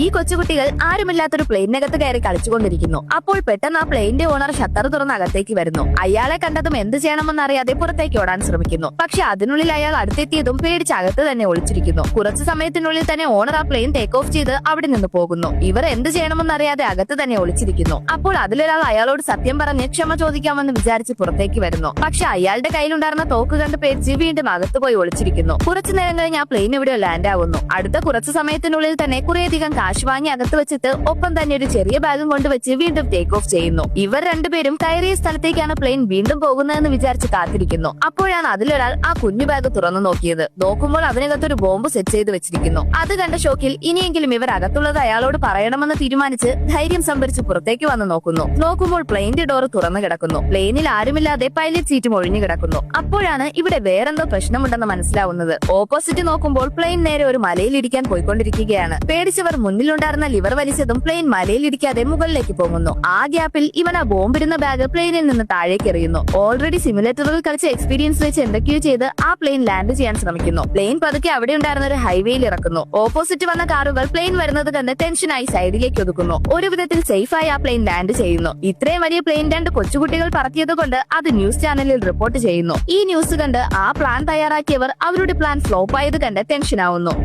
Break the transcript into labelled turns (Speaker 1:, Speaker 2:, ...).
Speaker 1: ഈ കൊച്ചുകുട്ടികൾ ആരുമില്ലാത്തൊരു പ്ലെയിനകത്ത് കയറി കളിച്ചുകൊണ്ടിരിക്കുന്നു. അപ്പോൾ പെട്ടെന്ന് ആ പ്ലെയിന്റെ ഓണർ ഷട്ടർ തുറന്ന് അകത്തേക്ക് വരുന്നു. അയാളെ കണ്ടതും എന്ത് ചെയ്യണമെന്നറിയാതെ പുറത്തേക്ക് ഓടാൻ ശ്രമിക്കുന്നു. പക്ഷെ അതിനുള്ളിൽ അയാൾ അടുത്തെത്തിയതും പേടിച്ച് അകത്ത് തന്നെ ഒളിച്ചിരിക്കുന്നു. കുറച്ചു സമയത്തിനുള്ളിൽ തന്നെ ഓണർ ആ പ്ലെയിൻ ടേക്ക് ഓഫ് ചെയ്ത് അവിടെ നിന്ന് പോകുന്നു. ഇവർ എന്ത് ചെയ്യണമെന്നറിയാതെ അകത്ത് തന്നെ ഒളിച്ചിരിക്കുന്നു. അപ്പോൾ അതിലൊരാൾ അയാളോട് സത്യം പറഞ്ഞ് ക്ഷമ ചോദിക്കാമെന്ന് വിചാരിച്ച് പുറത്തേക്ക് വരുന്നു. പക്ഷെ അയാളുടെ കയ്യിലുണ്ടായിരുന്ന തോക്ക് കണ്ട് പേടിച്ച് വീണ്ടും അകത്ത് പോയി ഒളിച്ചിരിക്കുന്നു. കുറച്ചു നേരം കഴിഞ്ഞ് ആ പ്ലെയിൻ ഇവിടെ ലാൻഡ് ആവുന്നു. അടുത്ത കുറച്ചു സമയത്തിനുള്ളിൽ തന്നെ കുറേയധികം കാശ് വാങ്ങി അകത്ത് വെച്ചിട്ട് ഒപ്പം തന്നെ ഒരു ചെറിയ ബാഗും കൊണ്ടുവച്ച് വീണ്ടും ടേക്ക് ഓഫ് ചെയ്യുന്നു. ഇവർ രണ്ടുപേരും കയറിയ സ്ഥലത്തേക്കാണ് പ്ലെയിൻ വീണ്ടും പോകുന്നതെന്ന് വിചാരിച്ച് കാത്തിരിക്കുന്നു. അപ്പോഴാണ് അതിലൊരാൾ ആ കുഞ്ഞു ബാഗ് തുറന്നു നോക്കിയത്. നോക്കുമ്പോൾ അതിനകത്തൊരു ബോംബ് സെറ്റ് ചെയ്ത് വെച്ചിരിക്കുന്നു. അത് കണ്ട ഷോക്കിൽ ഇനിയെങ്കിലും ഇവർ അകത്തുള്ളത് അയാളോട് പറയണമെന്ന് തീരുമാനിച്ച് ധൈര്യം സംഭരിച്ച് പുറത്തേക്ക് വന്ന് നോക്കുമ്പോൾ പ്ലെയിന്റെ ഡോർ തുറന്നു കിടക്കുന്നു. പ്ലെയിനിൽ ആരുമില്ലാതെ പൈലറ്റ് സീറ്റും ഒഴിഞ്ഞു കിടക്കുന്നു. അപ്പോഴാണ് ഇവിടെ വേറെന്തോ പ്രശ്നമുണ്ടെന്ന് മനസ്സിലാവുന്നത്. ഓപ്പോസിറ്റ് നോക്കുമ്പോൾ പ്ലെയിൻ നേരെ ഒരു മലയിൽ ഇടിക്കാൻ പോയിക്കൊണ്ടിരിക്കുകയാണ്. പേടിച്ചവർ മുന്നിലുണ്ടായിരുന്ന ലിവർ വലിച്ചതും പ്ലെയിൻ മലയിൽ ഇടിക്കാതെ മുകളിലേക്ക് പോകുന്നു. ആ ഗ്യാപ്പിൽ ഇവൻ ആ ബോംബിടുന്ന ബാഗ് പ്ലെയിനിൽ നിന്ന് താഴേക്ക് എറിയുന്നു. ഓൾറെഡി സിമുലേറ്ററിൽ കളിച്ച എക്സ്പീരിയൻസ് വെച്ച് എന്തൊക്കെയോ ചെയ്ത് ആ പ്ലെയിൻ ലാൻഡ് ചെയ്യാൻ ശ്രമിക്കുന്നു. പ്ലെയിൻ പതുക്കെ അവിടെ ഉണ്ടായിരുന്ന ഒരു ഹൈവേയിൽ ഇറക്കുന്നു. ഓപ്പോസിറ്റ് വന്ന കാറുകൾ പ്ലെയിൻ വരുന്നത് കണ്ട് ടെൻഷനായി സൈഡിലേക്ക് ഒതുക്കുന്നു. ഒരു വിധത്തിൽ സേഫായി ആ പ്ലെയിൻ ലാൻഡ് ചെയ്യുന്നു. ഇത്രയും വലിയ പ്ലെയിൻ രണ്ട് കൊച്ചുകുട്ടികൾ പറത്തിയത് കൊണ്ട് അത് ന്യൂസ് ചാനലിൽ റിപ്പോർട്ട് ചെയ്യുന്നു. ഈ ന്യൂസ് കണ്ട് ആ പ്ലാൻ തയ്യാറാക്കിയവർ അവരുടെ പ്ലാൻ ഫ്ലോപ്പ് ആയത് കണ്ട് ടെൻഷൻ ആവുന്നു.